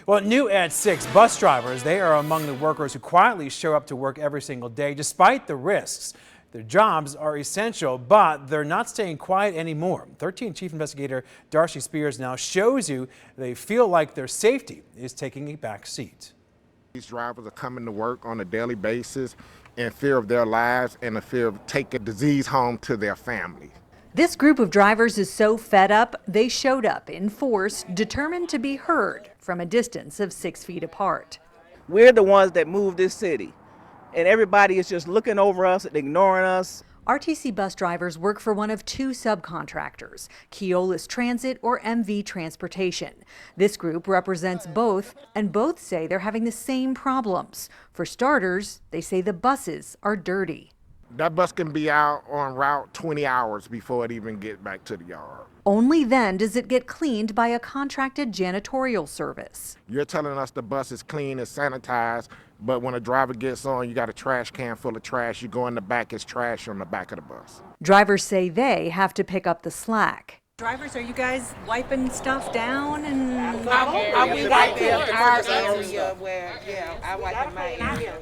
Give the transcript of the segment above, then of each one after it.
Well, new at 6, bus drivers, they are among the workers who quietly show up to work every single day despite the risks. Their jobs are essential, but they're not staying quiet anymore. 13 Chief Investigator Darcy Spears now shows you they feel like their safety is taking a back seat. These drivers are coming to work on a daily basis in fear of their lives and the fear of taking disease home to their families. This group of drivers is so fed up, they showed up in force, determined to be heard from a distance of 6 feet apart. We're the ones that moved this city, and everybody is just looking over us and ignoring us. RTC bus drivers work for one of 2 subcontractors, Keolis Transit or MV Transportation. This group represents both, and both say they're having the same problems. For starters, they say the buses are dirty. That bus can be out on route 20 hours before it even gets back to the yard. Only then does it get cleaned by a contracted janitorial service. You're telling us the bus is clean and sanitized, but when a driver gets on, you got a trash can full of trash. You go in the back, it's trash on the back of the bus. Drivers say they have to pick up the slack. Drivers, are you guys wiping stuff down? And we wiping our area where, I wipe in my area.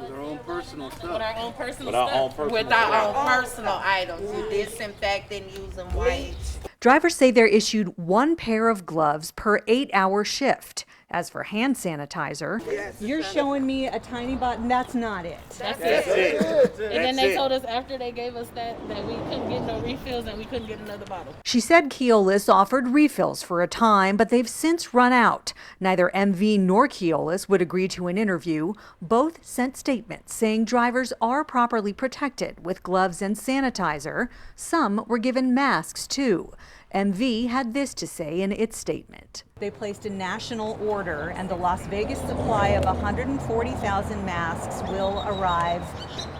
With our own personal stuff. With our own personal items. You disinfect and use them wipes. Drivers say they're issued 1 pair of gloves per 8-hour shift. As for hand sanitizer, you're showing me a tiny button. That's not it. That's it. And then they told us after they gave us that we couldn't get no refills and we couldn't get another bottle. She said Keolis offered refills for a time, but they've since run out. Neither MV nor Keolis would agree to an interview. Both sent statements saying drivers are properly protected with gloves and sanitizer. Some were given masks too. MV had this to say in its statement. They placed a national order, and the Las Vegas supply of 140,000 masks will arrive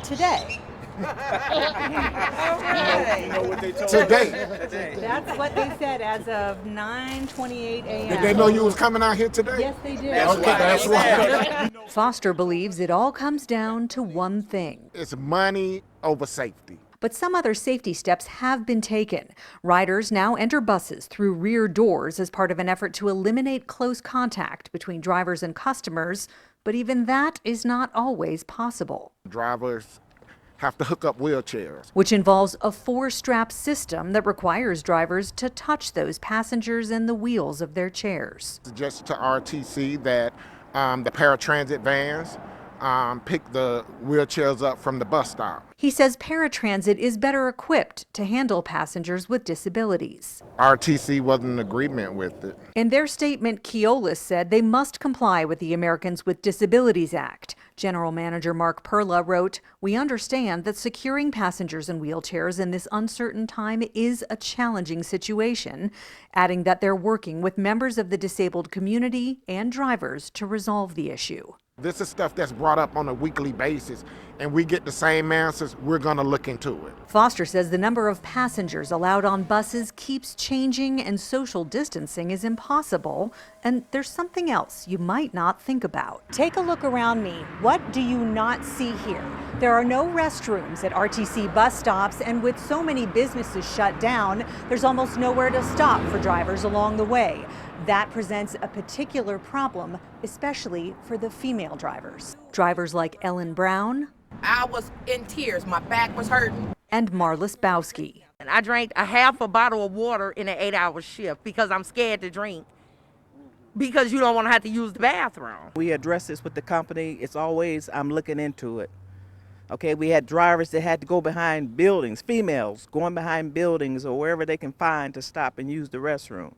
today. Today. That's what they said as of 9:28 a.m. Did they know you was coming out here today? Yes, they did. That's right. Foster believes it all comes down to one thing. It's money over safety. But some other safety steps have been taken. Riders now enter buses through rear doors as part of an effort to eliminate close contact between drivers and customers, but even that is not always possible. Drivers have to hook up wheelchairs, which involves a 4-strap system that requires drivers to touch those passengers and the wheels of their chairs. Suggested to RTC that the paratransit vans pick the wheelchairs up from the bus stop. He says paratransit is better equipped to handle passengers with disabilities. RTC wasn't in agreement with it. In their statement, Keolis said they must comply with the Americans with Disabilities Act. General Manager Mark Perla wrote, "We understand that securing passengers in wheelchairs in this uncertain time is a challenging situation," adding that they're working with members of the disabled community and drivers to resolve the issue. This is stuff that's brought up on a weekly basis, and we get the same answers. We're going to look into it. Foster says the number of passengers allowed on buses keeps changing and social distancing is impossible. And there's something else you might not think about. Take a look around me. What do you not see here? There are no restrooms at RTC bus stops, and with so many businesses shut down, there's almost nowhere to stop for drivers along the way. That presents a particular problem, especially for the female drivers. Drivers like Ellen Brown. I was in tears. My back was hurting. And Marlis Bowski. And I drank a half a bottle of water in an 8-hour shift because I'm scared to drink. Because you don't want to have to use the bathroom. We address this with the company. It's always, I'm looking into it. Okay, we had drivers that had to go behind buildings, females going behind buildings or wherever they can find to stop and use the restroom.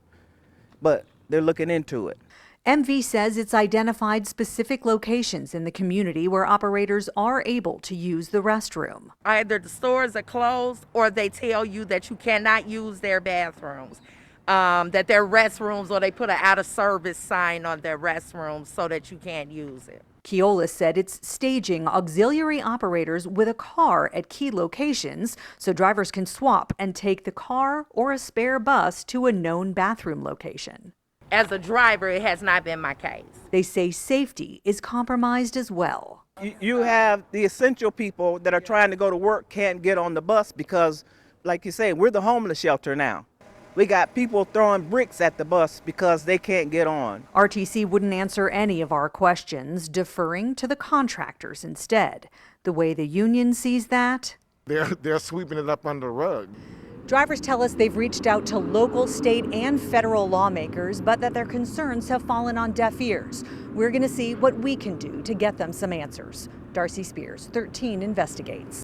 But they're looking into it. MV says it's identified specific locations in the community where operators are able to use the restroom. Either the stores are closed or they tell you that you cannot use their bathrooms, that they're restrooms, or they put an out of service sign on their restrooms so that you can't use it. Keolis said it's staging auxiliary operators with a car at key locations so drivers can swap and take the car or a spare bus to a known bathroom location. As a driver, it has not been my case. They say safety is compromised as well. You have the essential people that are trying to go to work can't get on the bus because, like you say, we're the homeless shelter now. We got people throwing bricks at the bus because they can't get on. RTC wouldn't answer any of our questions, deferring to the contractors instead. The way the union sees that, They're sweeping it up under the rug. Drivers tell us they've reached out to local, state, and federal lawmakers, but that their concerns have fallen on deaf ears. We're going to see what we can do to get them some answers. Darcy Spears, 13 Investigates.